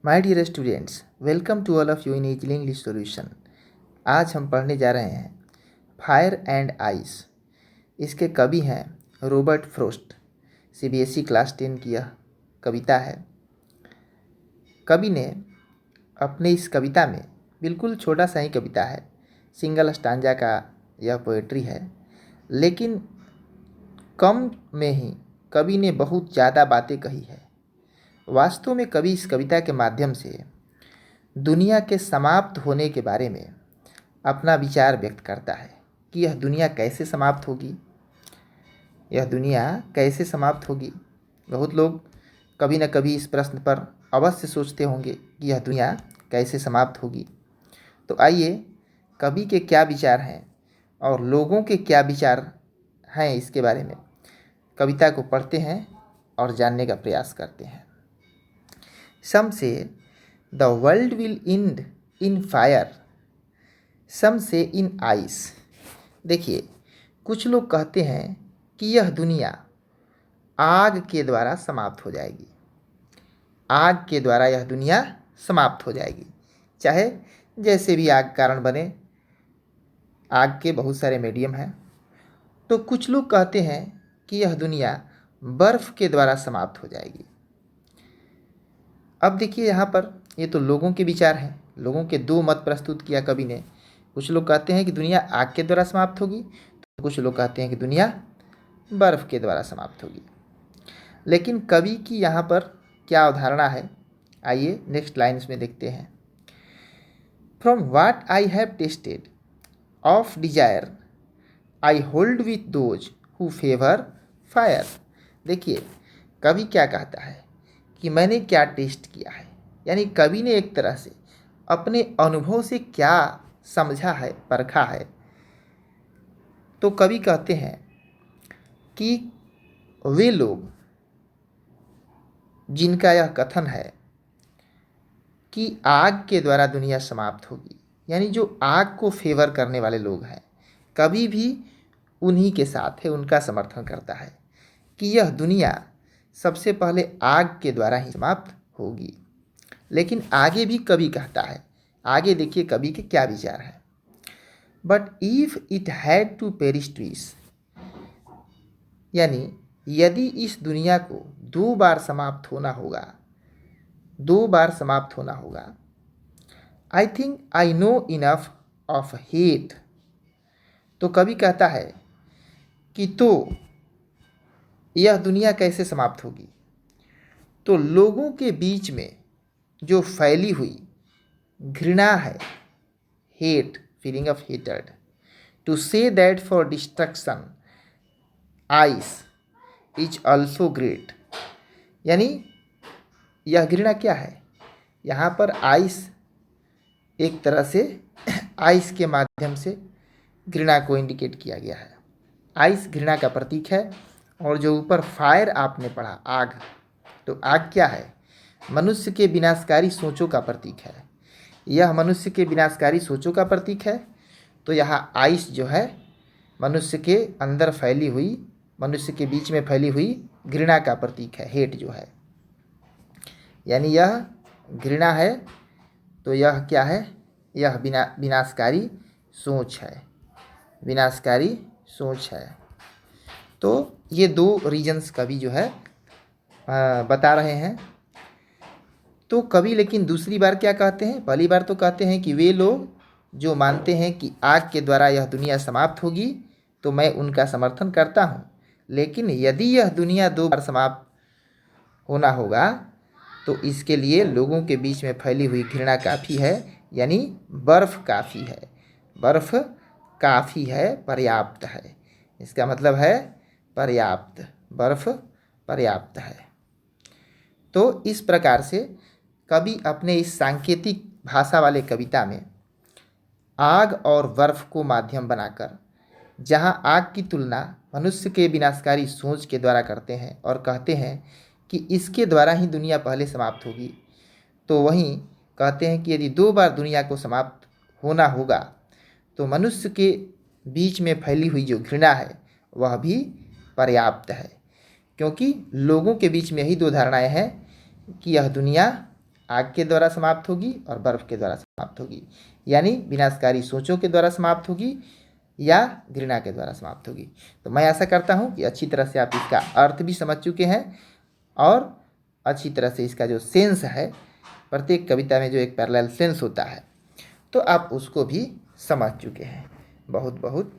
My dear students, welcome to all of you in easily English solution. आज हम पढ़ने जा रहे हैं फायर एंड आइस। इसके कवि हैं रॉबर्ट फ्रॉस्ट। सीबीएसई क्लास 10 की यह कविता है। कवि ने अपने इस कविता में, बिल्कुल छोटा सा ही कविता है, सिंगल स्टांजा का यह पोएट्री है, लेकिन कम में ही कवि ने बहुत ज़्यादा बातें कही है। वास्तव में कवि इस कविता के माध्यम से दुनिया के समाप्त होने के बारे में अपना विचार व्यक्त करता है कि यह दुनिया कैसे समाप्त होगी। यह दुनिया कैसे समाप्त होगी। बहुत लोग कभी न कभी इस प्रश्न पर अवश्य सोचते होंगे कि यह दुनिया कैसे समाप्त होगी। तो आइए कवि के क्या विचार हैं और लोगों के क्या विचार हैं इसके बारे में कविता को पढ़ते हैं और जानने का प्रयास करते हैं। Some say the world will end in fire, some say in ice। देखिए, कुछ लोग कहते हैं कि यह दुनिया आग के द्वारा समाप्त हो जाएगी। आग के द्वारा यह दुनिया समाप्त हो जाएगी, चाहे जैसे भी आग कारण बने। आग के बहुत सारे मीडियम हैं। तो कुछ लोग कहते हैं कि यह दुनिया बर्फ़ के द्वारा समाप्त हो जाएगी। अब देखिए, यहाँ पर ये तो लोगों के विचार हैं। लोगों के दो मत प्रस्तुत किया कवि ने। कुछ लोग कहते हैं कि दुनिया आग के द्वारा समाप्त होगी, तो कुछ लोग कहते हैं कि दुनिया बर्फ़ के द्वारा समाप्त होगी। लेकिन कवि की यहाँ पर क्या अवधारणा है, आइए नेक्स्ट लाइन्स में देखते हैं। From what I have tasted of desire I hold with those who favour fire. देखिए, कवि क्या कहता है कि मैंने क्या टेस्ट किया है, यानी कवि ने एक तरह से अपने अनुभव से क्या समझा है, परखा है। तो कवि कहते हैं कि वे लोग जिनका यह कथन है कि आग के द्वारा दुनिया समाप्त होगी, यानी जो आग को फेवर करने वाले लोग हैं, कवि भी उन्हीं के साथ है, उनका समर्थन करता है कि यह दुनिया सबसे पहले आग के द्वारा ही समाप्त होगी। लेकिन आगे भी कवि कहता है, आगे देखिए कवि के क्या विचार है। But if it had to perish twice, यानी यदि इस दुनिया को दो बार समाप्त होना होगा, दो बार समाप्त होना होगा, I think I know enough of hate. तो कवि कहता है कि तो यह दुनिया कैसे समाप्त होगी। तो लोगों के बीच में जो फैली हुई घृणा है, hate, feeling of hated, to say that for destruction ice is also great. यानी यह घृणा क्या है, यहाँ पर आइस एक तरह से आइस के माध्यम से घृणा को इंडिकेट किया गया है। आइस घृणा का प्रतीक है। और जो ऊपर फायर आपने पढ़ा, आग, तो आग क्या है, मनुष्य के विनाशकारी सोचों का प्रतीक है। यह मनुष्य के विनाशकारी सोचों का प्रतीक है। तो यहाँ आइस जो है मनुष्य के अंदर फैली हुई, मनुष्य के बीच में फैली हुई घृणा का प्रतीक है, हेट जो है, यानी यह घृणा है। तो यह क्या है, यह विनाशकारी सोच है, विनाशकारी सोच है। तो ये दो रीजन्स कवि जो है बता रहे हैं। तो कवि लेकिन दूसरी बार क्या कहते हैं, पहली बार तो कहते हैं कि वे लोग जो मानते हैं कि आग के द्वारा यह दुनिया समाप्त होगी, तो मैं उनका समर्थन करता हूँ। लेकिन यदि यह दुनिया दो बार समाप्त होना होगा, तो इसके लिए लोगों के बीच में फैली हुई घृणा काफ़ी है, यानी बर्फ़ काफ़ी है, बर्फ़ काफ़ी है, पर्याप्त है। इसका मतलब है पर्याप्त, बर्फ़ पर्याप्त है। तो इस प्रकार से कवि अपने इस सांकेतिक भाषा वाले कविता में आग और बर्फ़ को माध्यम बनाकर, जहाँ आग की तुलना मनुष्य के विनाशकारी सोच के द्वारा करते हैं और कहते हैं कि इसके द्वारा ही दुनिया पहले समाप्त होगी, तो वहीं कहते हैं कि यदि दो बार दुनिया को समाप्त होना होगा, तो मनुष्य के बीच में फैली हुई जो घृणा है वह भी पर्याप्त है। क्योंकि लोगों के बीच में यही दो धारणाएं हैं कि यह दुनिया आग के द्वारा समाप्त होगी और बर्फ के द्वारा समाप्त होगी, यानी विनाशकारी सोचों के द्वारा समाप्त होगी या घृणा के द्वारा समाप्त होगी। तो मैं आशा करता हूँ कि अच्छी तरह से आप इसका अर्थ भी समझ चुके हैं और अच्छी तरह से इसका जो सेंस है, प्रत्येक कविता में जो एक पैरेलल सेंस होता है, तो आप उसको भी समझ चुके हैं। बहुत बहुत